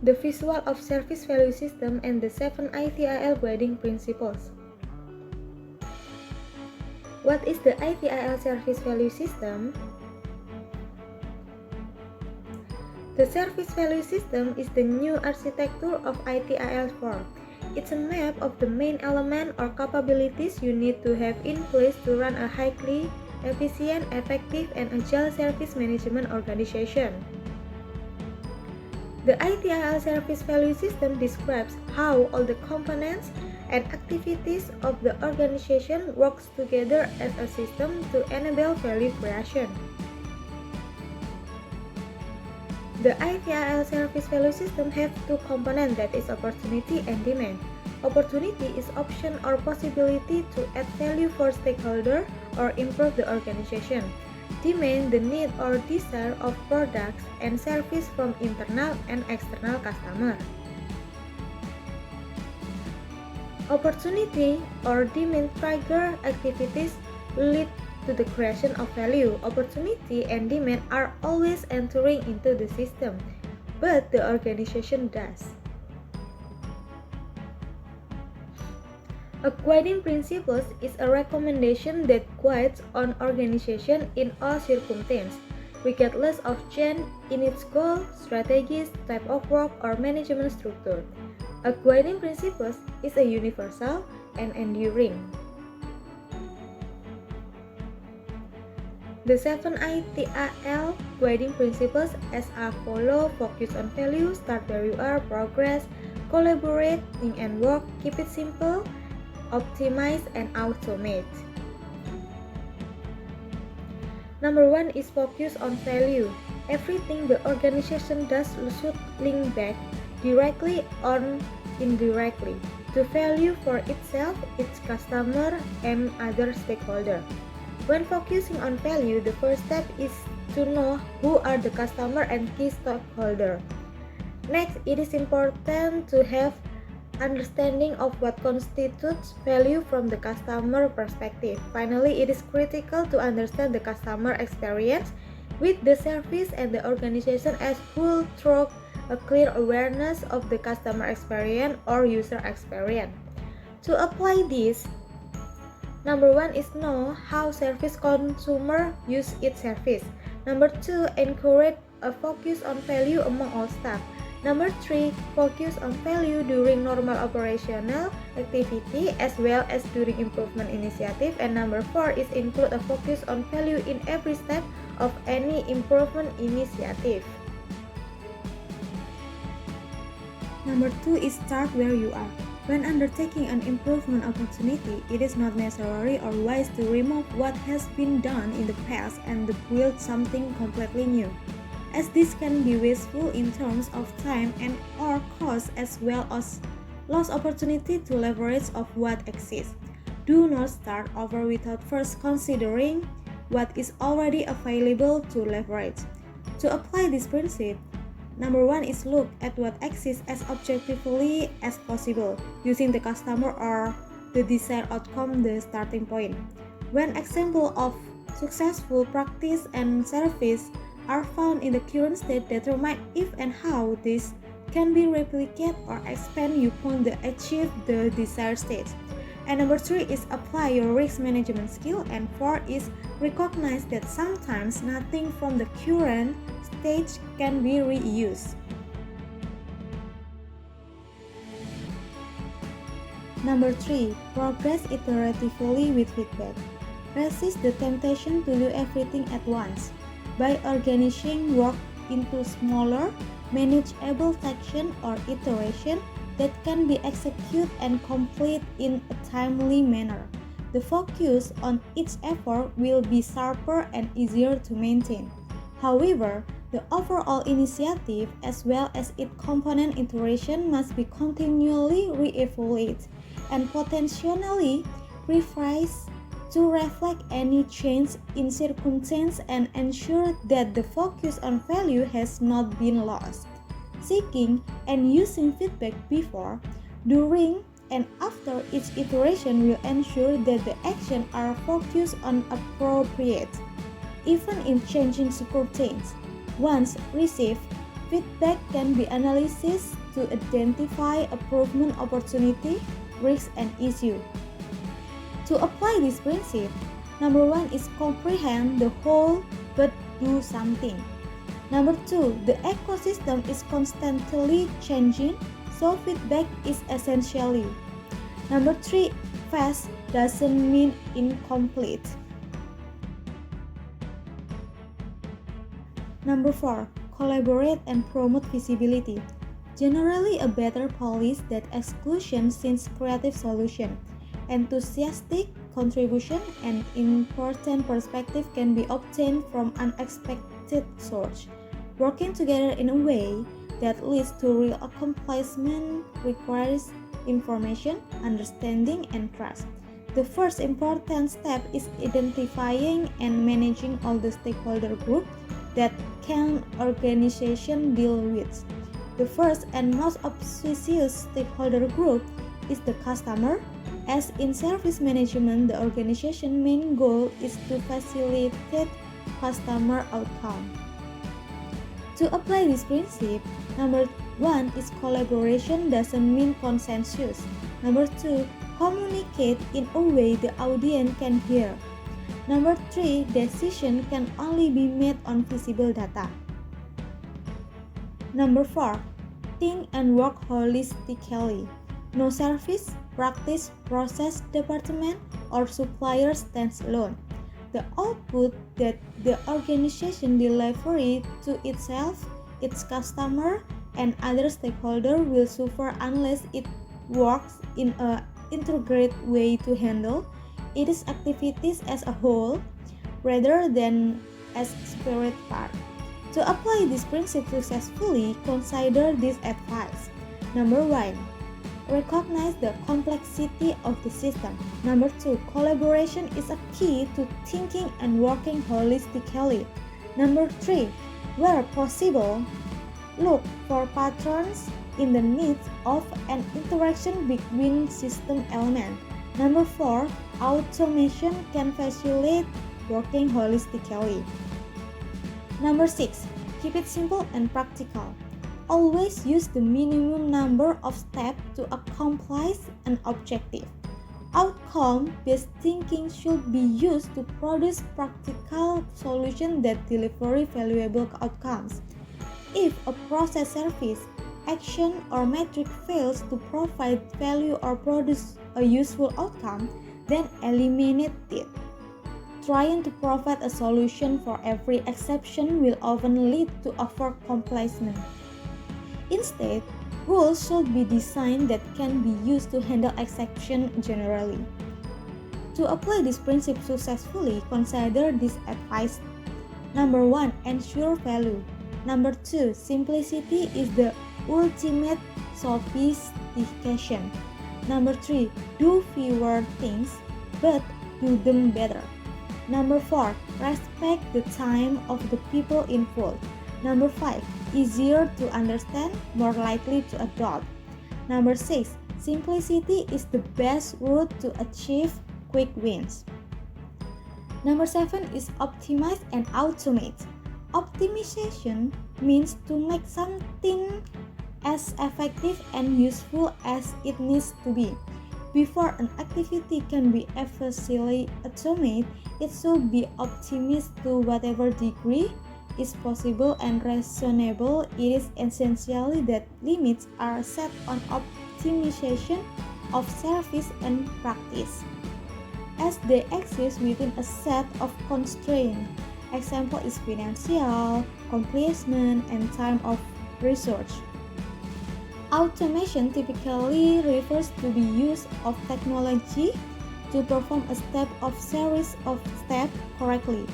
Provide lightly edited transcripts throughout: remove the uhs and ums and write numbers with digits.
the visual of service value system, and the 7 ITIL guiding principles. What is the ITIL service value system? The service value system is the new architecture of ITIL4. It's a map of the main element or capabilities you need to have in place to run a highly efficient, effective, and agile service management organization. The ITIL service value system describes how all the components and activities of the organization works together as a system to enable value creation. The ITIL service value system has two components, that is opportunity and demand. Opportunity is option or possibility to add value for stakeholder or improve the organization. Demand, the need or desire of products and service from internal and external customer. Opportunity or demand trigger activities lead to the creation of value. Opportunity and demand are always entering into the system, but the organization does. A guiding principles is a recommendation that guides an organization in all circumstances, regardless of change in its goal, strategies, type of work, or management structure. A guiding principles is a universal and enduring. The 7 ITIL guiding principles as follow: focus on value, start where you are, progress, collaborate, think and work, keep it simple, optimize, and automate. Number 1 is focus on value. Everything the organization does should link back directly or indirectly to value for itself, its customer, and other stakeholders. When focusing on value, the first step is to know who are the customer and key stakeholder. Next, it is important to have understanding of what constitutes value from the customer perspective. Finally, it is critical to understand the customer experience with the service and the organization as whole through a clear awareness of the customer experience or user experience. To apply this, number 1 is know how service consumer use its service. Number 2, encourage a focus on value among all staff. Number 3, focus on value during normal operational activity as well as during improvement initiative. And number 4 is include a focus on value in every step of any improvement initiative. Number 2 is start where you are. When undertaking an improvement opportunity, it is not necessary or wise to remove what has been done in the past and to build something completely new, as this can be wasteful in terms of time and or cost as well as lost opportunity to leverage of what exists. Do not start over without first considering what is already available to leverage. To apply this principle, number 1 is look at what exists as objectively as possible, using the customer or the desired outcome the starting point. When example of successful practice and service are found in the current state, determine if and how this can be replicated or expanded upon the achieve the desired state. And number 3 is apply your risk management skill. And 4 is recognize that sometimes nothing from the current stage can be reused. Number 3, progress iteratively with feedback. Resist the temptation to do everything at once. By organizing work into smaller, manageable sections or iteration that can be executed and complete in a timely manner, the focus on each effort will be sharper and easier to maintain. However, the overall initiative as well as its component iteration must be continually re-evaluated and potentially revised to reflect any change in circumstance and ensure that the focus on value has not been lost. Seeking and using feedback before, during, and after each iteration will ensure that the actions are focused on appropriate, even in changing circumstances. Once received, Feedback can be analyzed to identify improvement opportunity, risk, and issue. To apply this principle, number 1 is comprehend the whole but do something. Number 2, the ecosystem is constantly changing, so feedback is essentially. Number 3, fast doesn't mean incomplete. Number 4, collaborate and promote visibility. Generally a better policy that exclusion since creative solution. Enthusiastic contribution and important perspective can be obtained from unexpected source. Working together in a way that leads to real accomplishment requires information, understanding, and trust. The first important step is identifying and managing all the stakeholder groups that can organization deal with. The first and most obvious stakeholder group is the customer. As in service management, the organization's main goal is to facilitate customer outcome. To apply this principle, number 1 is collaboration doesn't mean consensus. Number 2, communicate in a way the audience can hear. Number 3, decision can only be made on visible data. Number 4, think and work holistically. No service, practice, process department, or supplier stands alone. The output that the organization delivers to itself, its customer, and other stakeholders will suffer unless it works in an integrated way to handle its activities as a whole rather than as separate parts. To apply this principle successfully, consider this advice. Number 1, recognize the complexity of the system. Number 2, collaboration is a key to thinking and working holistically. Number 3, where possible, look for patterns in the needs of an interaction between system elements. Number 4, automation can facilitate working holistically. Number 6, keep it simple and practical. Always use the minimum number of steps to accomplish an objective. Outcome-based thinking should be used to produce practical solutions that deliver valuable outcomes. If a process, service, action, or metric fails to provide value or produce a useful outcome, then eliminate it. Trying to provide a solution for every exception will often lead to overcomplicement. Instead, rules should be designed that can be used to handle exceptions generally. To apply this principle successfully, consider this advice. Number 1, ensure value. Number 2, simplicity is the ultimate sophistication. Number 3, do fewer things, but do them better. Number 4, respect the time of the people involved. Number 5, easier to understand, more likely to adopt. Number 6, simplicity is the best route to achieve quick wins. Number 7 is optimize and automate. Optimization means to make something as effective and useful as it needs to be. Before an activity can be efficiently automated, it should be optimized to whatever degree is possible and reasonable. It is essential that limits are set on optimization of service and practice, as they exist within a set of constraints. Example is financial, completion, and time of research. Automation typically refers to the use of technology to perform a step of series of steps correctly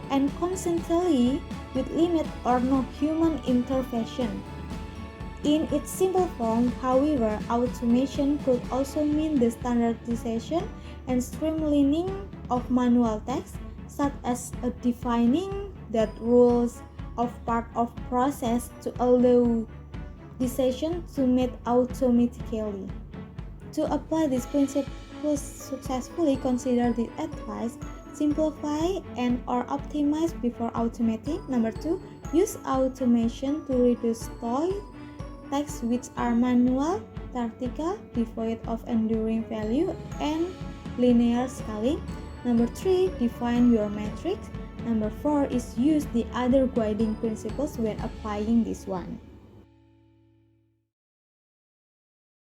and consistently with limit or no human intervention. In its simple form, however, automation could also mean the standardization and streamlining of manual tasks, such as defining that rules of part of process to allow decision to made automatically. To apply this principle successfully, consider the advice. Simplify and or optimize before automating. Number 2, use automation to reduce tasks which are manual, tactical, devoid of enduring value, and linear scaling. Number 3, define your metrics. Number 4 is use the other guiding principles when applying this one.